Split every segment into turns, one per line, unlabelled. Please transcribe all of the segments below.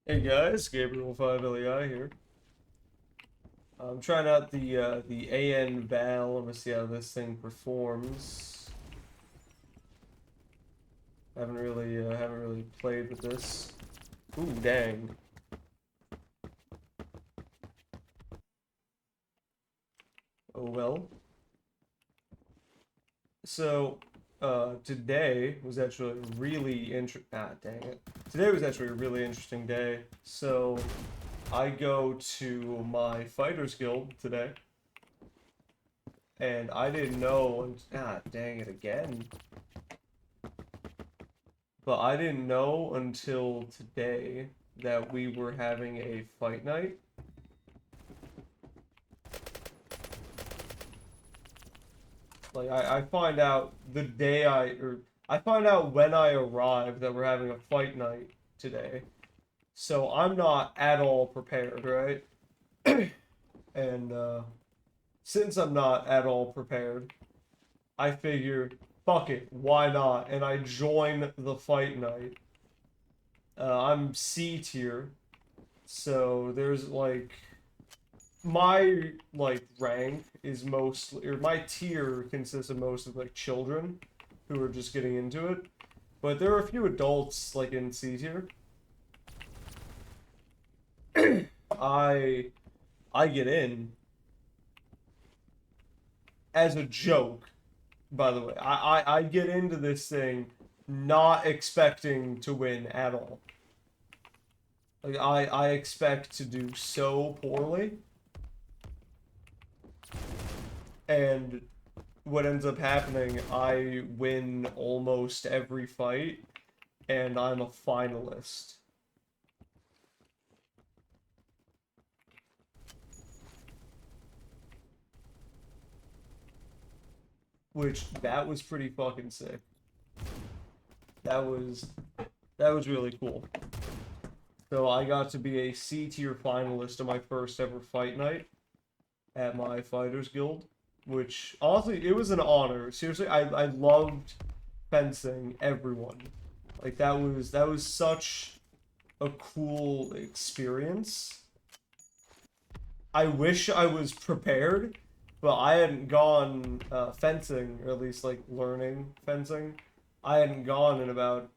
Hey guys, Gabriel 5LEI here. I'm trying out the AN Val. I'm gonna see how this thing performs. Haven't really played with this. Ooh, dang. Oh well. So, today was actually a really dang it. Today was actually a really interesting day. So, I go to my Fighters Guild today, and I didn't know. Dang it again. But I didn't know until today that we were having a fight night. Like I find out the day I find out when I arrive that we're having a fight night today. So I'm not at all prepared, right? And since I'm not at all prepared, I figure, fuck it, why not? And I join the fight night. I'm C tier, so there's like my like rank is mostly, or my tier consists of most of like children who are just getting into it, but there are a few adults like in C tier. I I get in as a joke, by the way. I get into this thing not expecting to win at all. Like I expect to do so poorly, and what ends up happening, I win almost every fight, and I'm a finalist. Which that was pretty fucking sick. That was that was really cool. So I got to be a C tier finalist in my first ever fight night at my Fighters Guild, which honestly it was an honor. Seriously, I loved fencing everyone. Like that was such a cool experience. I wish I was prepared, but I hadn't gone fencing, or at least like learning fencing. I hadn't gone in about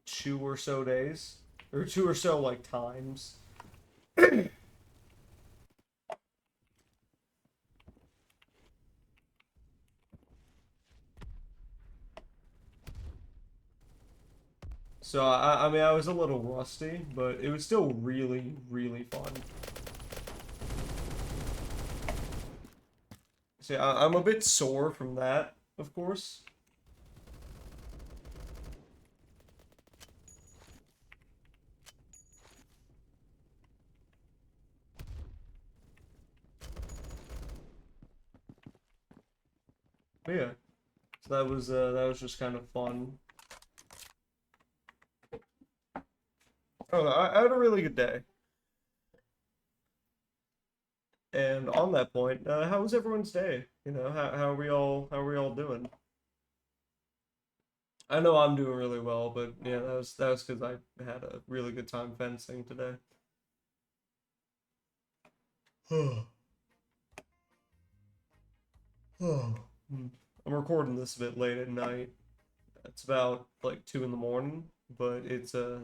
2 or so days, or two or so like times. So I mean I was a little rusty, but it was still really really fun. So I'm a bit sore from that, of course. But yeah, so that was just kind of fun. Oh, I had a really good day. And on that point, how was everyone's day? How are we all doing? I know I'm doing really well, but yeah, that was because I had a really good time fencing today. I'm recording this a bit late at night. It's about like 2 in the morning, but it's a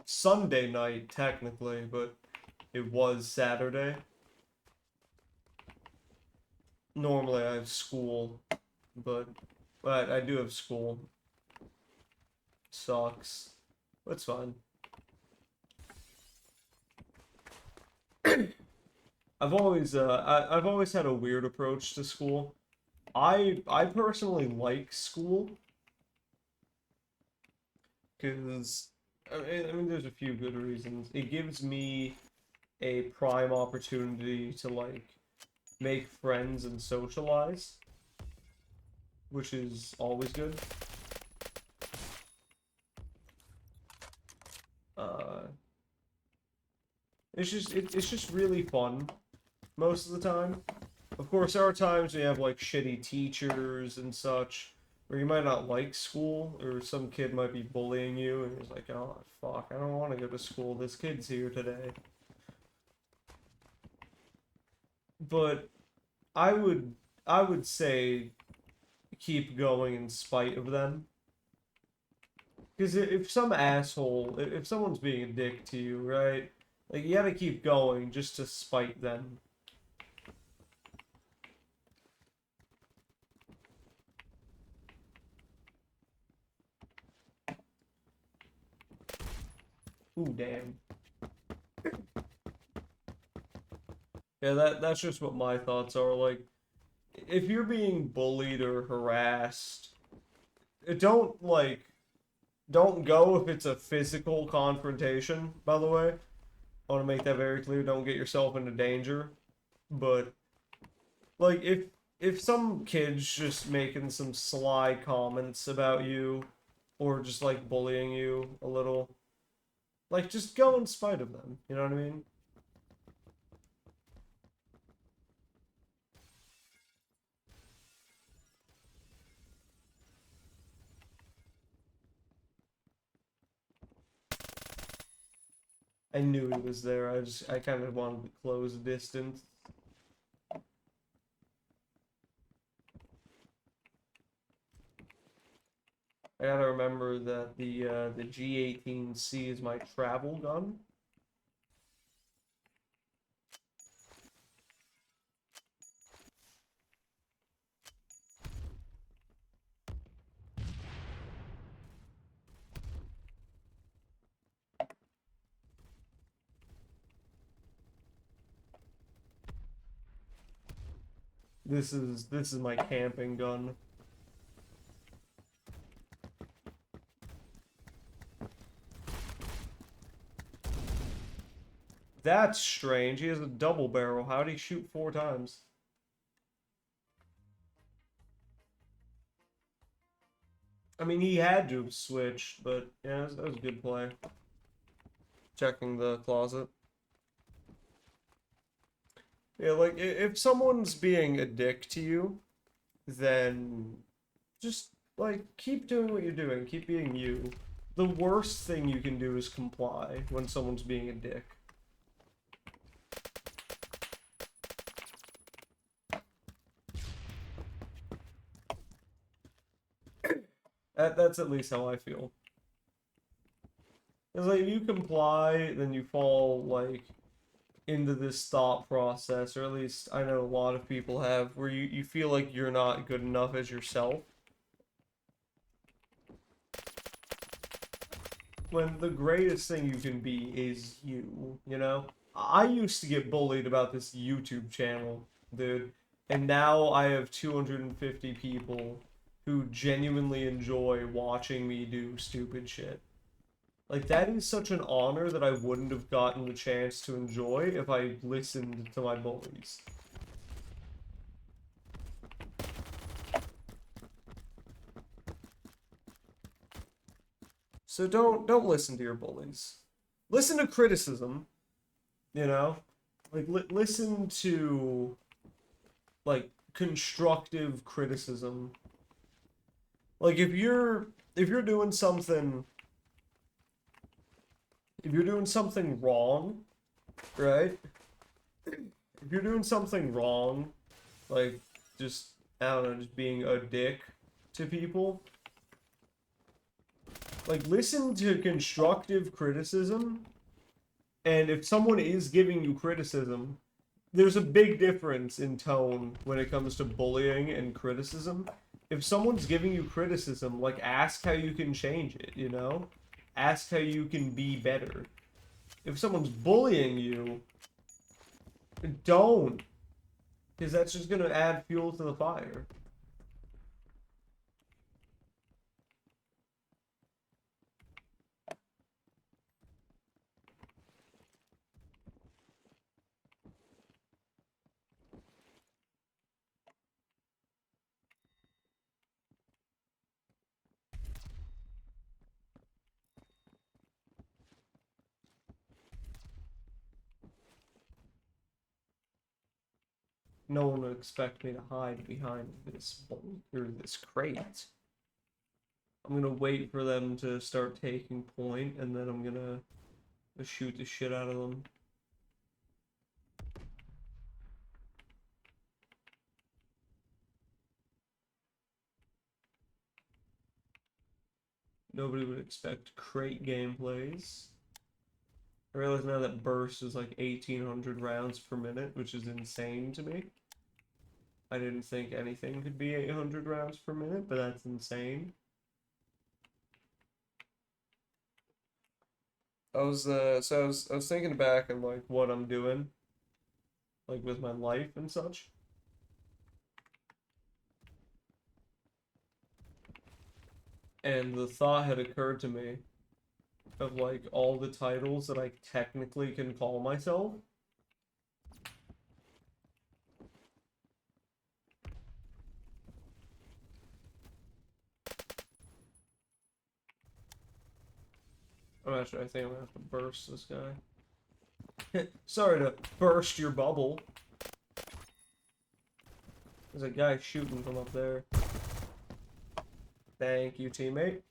Sunday night technically, but it was Saturday. Normally I have school, but I do have school. Sucks. But it's fine. I've always had a weird approach to school. I personally like school because I mean there's a few good reasons. It gives me a prime opportunity to like make friends and socialize, which is always good. Uh, it's just really fun most of the time. Of course, there are times we have like shitty teachers and such, Or you might not like school, or some kid might be bullying you, and he's like, oh, fuck, I don't want to go to school. This kid's here today. But I would, I would say keep going in spite of them. Because if some asshole, if someone's being a dick to you, right? Like, you gotta keep going just to spite them. Ooh, damn. Yeah, that's just what my thoughts are. Like, if you're being bullied or harassed, don't, like, don't go if it's a physical confrontation, by the way. I want to make that very clear. Don't get yourself into danger. But, like, if some kid's just making some sly comments about you, or just, like, bullying you a little, like, just go in spite of them. You know what I mean? I knew he was there. I kind of wanted to close distance. I gotta remember that the G18C is my travel gun. This is my camping gun. That's strange. He has a double barrel. How'd he shoot 4 times? I mean, he had to have switched, but yeah, that was a good play. Checking the closet. Yeah, like if someone's being a dick to you, then just like keep doing what you're doing. Keep being you. The worst thing you can do is comply when someone's being a dick. That's at least how I feel. It's like you comply, then you fall like into this thought process, or at least I know a lot of people have, where you feel like you're not good enough as yourself. When the greatest thing you can be is you, you know? I used to get bullied about this YouTube channel, dude, and now I have 250 people who genuinely enjoy watching me do stupid shit. Like, that is such an honor that I wouldn't have gotten the chance to enjoy if I listened to my bullies. So don't listen to your bullies. Listen to criticism, you know? Like, listen to, like, constructive criticism. Like, if you're doing something, if you're doing something wrong, right? If you're doing something wrong, like just I don't know, just being a dick to people, like listen to constructive criticism, and if someone is giving you criticism, there's a big difference in tone when it comes to bullying and criticism. If someone's giving you criticism, like ask how you can change it, you know? Ask how you can be better. If someone's bullying you, don't, because that's just gonna add fuel to the fire. No one would expect me to hide behind this bolt or this crate. I'm gonna wait for them to start taking point, and then I'm gonna shoot the shit out of them. Nobody would expect crate gameplays. I realize now that burst is like 1,800 rounds per minute, which is insane to me. I didn't think anything could be 800 rounds per minute, but that's insane. I was thinking back and like what I'm doing, like with my life and such. And the thought had occurred to me of like all the titles that I technically can call myself. Oh, actually, I think I'm gonna have to burst this guy. Sorry to burst your bubble. There's a guy shooting from up there. Thank you, teammate.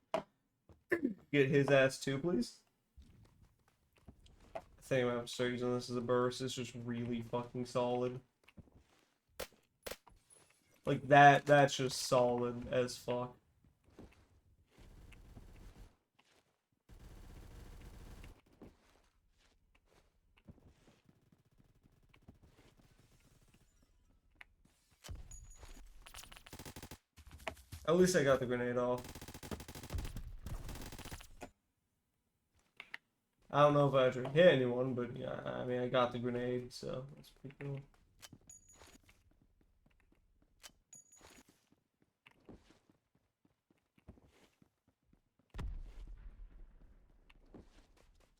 Get his ass too, please. I think I'm gonna have to start using this as a burst. It's just really fucking solid. Like that's just solid as fuck. At least I got the grenade off. I don't know if I actually hit anyone, but yeah, I mean, I got the grenade, so that's pretty cool.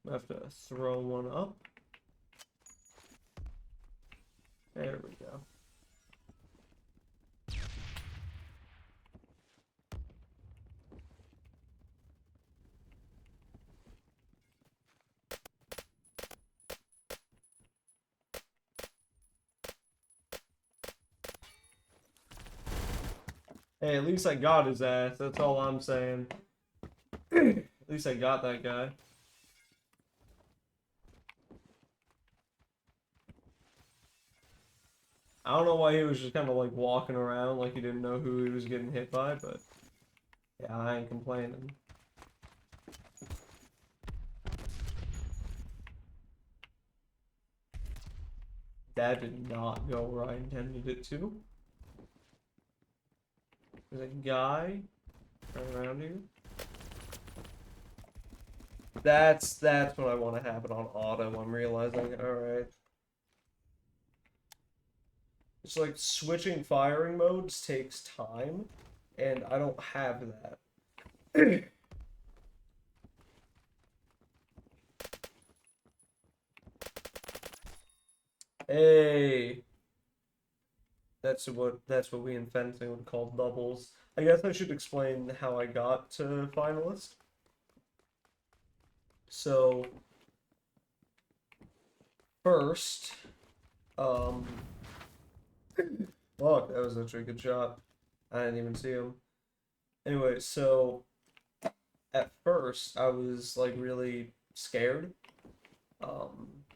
I have to throw one up. There we go. Hey, at least I got his ass. That's all I'm saying. At least I got that guy. I don't know why he was just kind of like walking around like he didn't know who he was getting hit by, but yeah, I ain't complaining. That did not go where I intended it to. There's a guy right around here. That's what I want to have it on auto. I'm realizing. All right. It's like switching firing modes takes time, and I don't have that. Hey, that's what we in fencing would call doubles. I guess I should explain how I got to finalist. So first, fuck, that was actually a good shot. I didn't even see him. Anyway, so at first I was like really scared.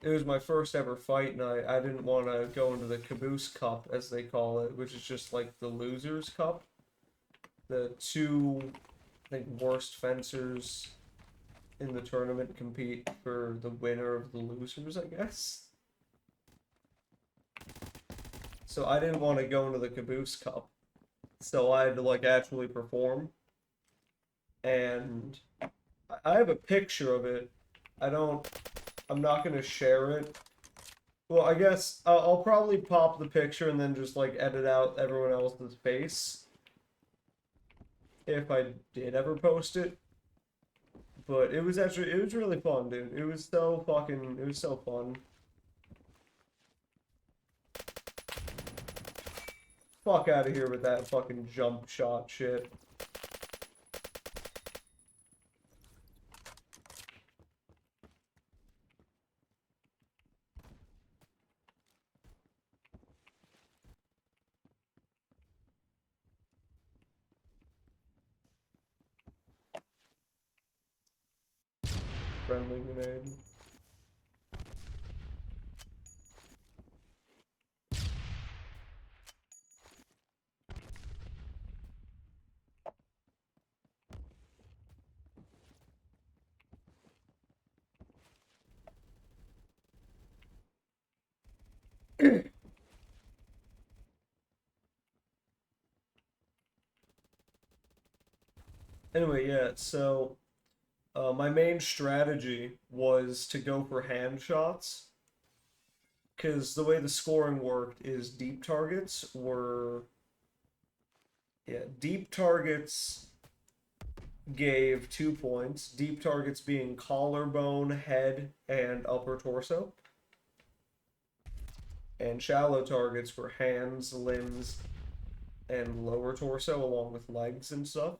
It was my first ever fight, and I didn't want to go into the Caboose Cup, as they call it, which is just like the Losers Cup. The two, I think, worst fencers in the tournament compete for the winner of the losers, I guess. So I didn't want to go into the Caboose Cup, so I had to like actually perform. And I have a picture of it. I'm not gonna share it. Well, I guess I'll probably pop the picture and then just like edit out everyone else's face if I did ever post it. But it was really fun, dude. It was so fun. Fuck out of here with that fucking jump shot shit. friendly grenade. Anyway, yeah, so my main strategy was to go for hand shots, because the way the scoring worked is deep targets were, yeah, deep targets gave 2 points, deep targets being collarbone, head, and upper torso, and shallow targets were hands, limbs, and lower torso, along with legs and stuff.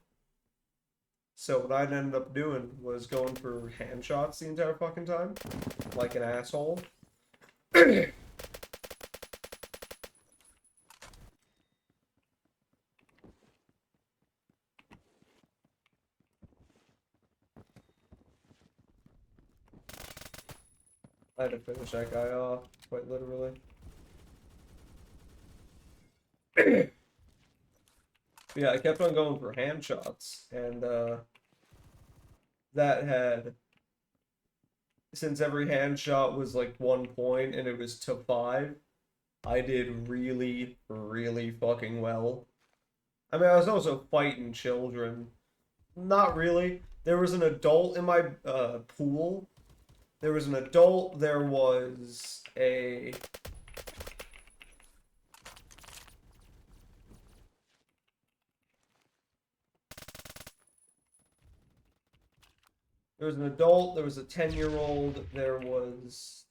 So what I'd ended up doing was going for hand shots the entire fucking time, like an asshole. I had to finish that guy off, quite literally. Yeah, I kept on going for hand shots, and that had, since every hand shot was like 1 point and it was to 5, I did really, really fucking well. I mean, I was also fighting children. Not really. There was an adult in my pool. There was an adult, there was a... There was an adult, there was a 10-year-old, there was...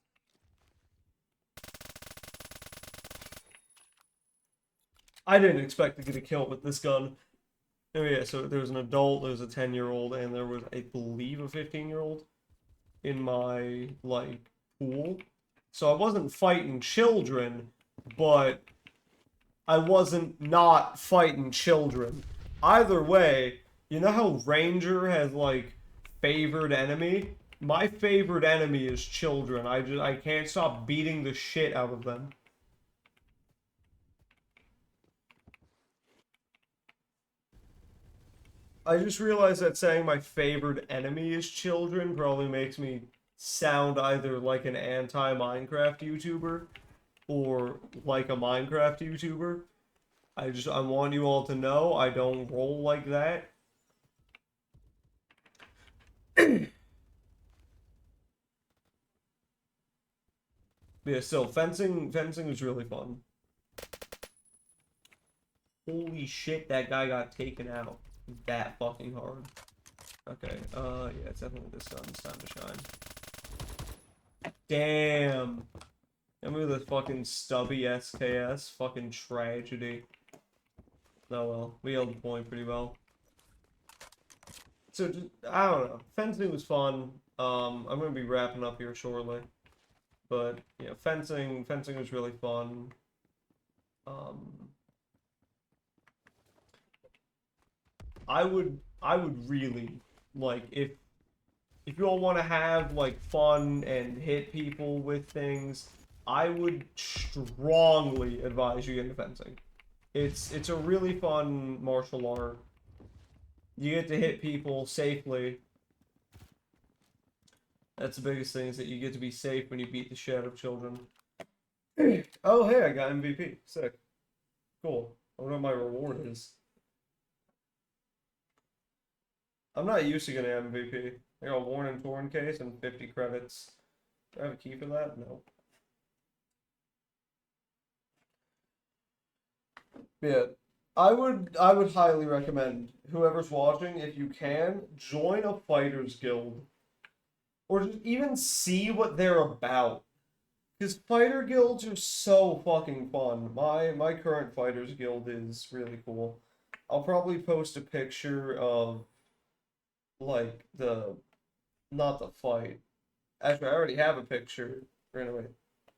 I didn't expect to get a kill with this gun. Oh yeah, so there was an adult, there was a 10-year-old, and there was, I believe, a 15-year-old in my, like, pool. So I wasn't fighting children, but I wasn't not fighting children. Either way, you know how Ranger has, like, favored enemy? My favored enemy is children. I can't stop beating the shit out of them. I just realized that saying my favorite enemy is children probably makes me sound either like an anti-Minecraft YouTuber or like a Minecraft YouTuber. I want you all to know I don't roll like that. Yeah, so fencing was really fun. Holy shit, that guy got taken out that fucking hard. Okay, yeah, it's definitely this gun's time to shine. Damn. Give me the fucking stubby SKS, fucking tragedy. Oh well, we held the point pretty well. So, just, I don't know. Fencing was fun. I'm gonna be wrapping up here shortly. But, yeah, fencing was really fun. Um, I would really, like, if you all want to have, like, fun and hit people with things, I would strongly advise you get into fencing. It's a really fun martial art. You get to hit people safely. That's the biggest thing, is that you get to be safe when you beat the shit out of children. Oh, hey, I got MVP. Sick. Cool. I wonder what my reward is. I'm not used to getting MVP. I got a worn and torn case and 50 credits. Do I have a key for that? No. Yeah. I would highly recommend whoever's watching, if you can, join a fighters guild. Or just even see what they're about. Because fighter guilds are so fucking fun. My current fighters guild is really cool. I'll probably post a picture of, like, not the fight. Actually, I already have a picture. Anyway,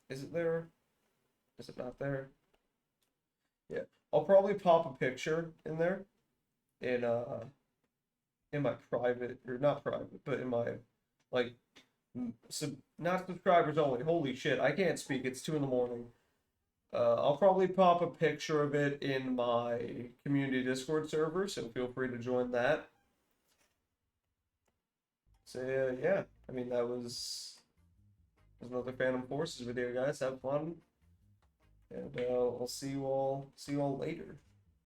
is it there? Is it not there? Yeah. I'll probably pop a picture in there in my private, or not private, but in my, like, not subscribers only. Holy shit, I can't speak. It's 2 in the morning. I'll probably pop a picture of it in my community Discord server, so feel free to join that. So yeah, I mean that was another Phantom Forces video, guys. Have fun, and I'll see you all later.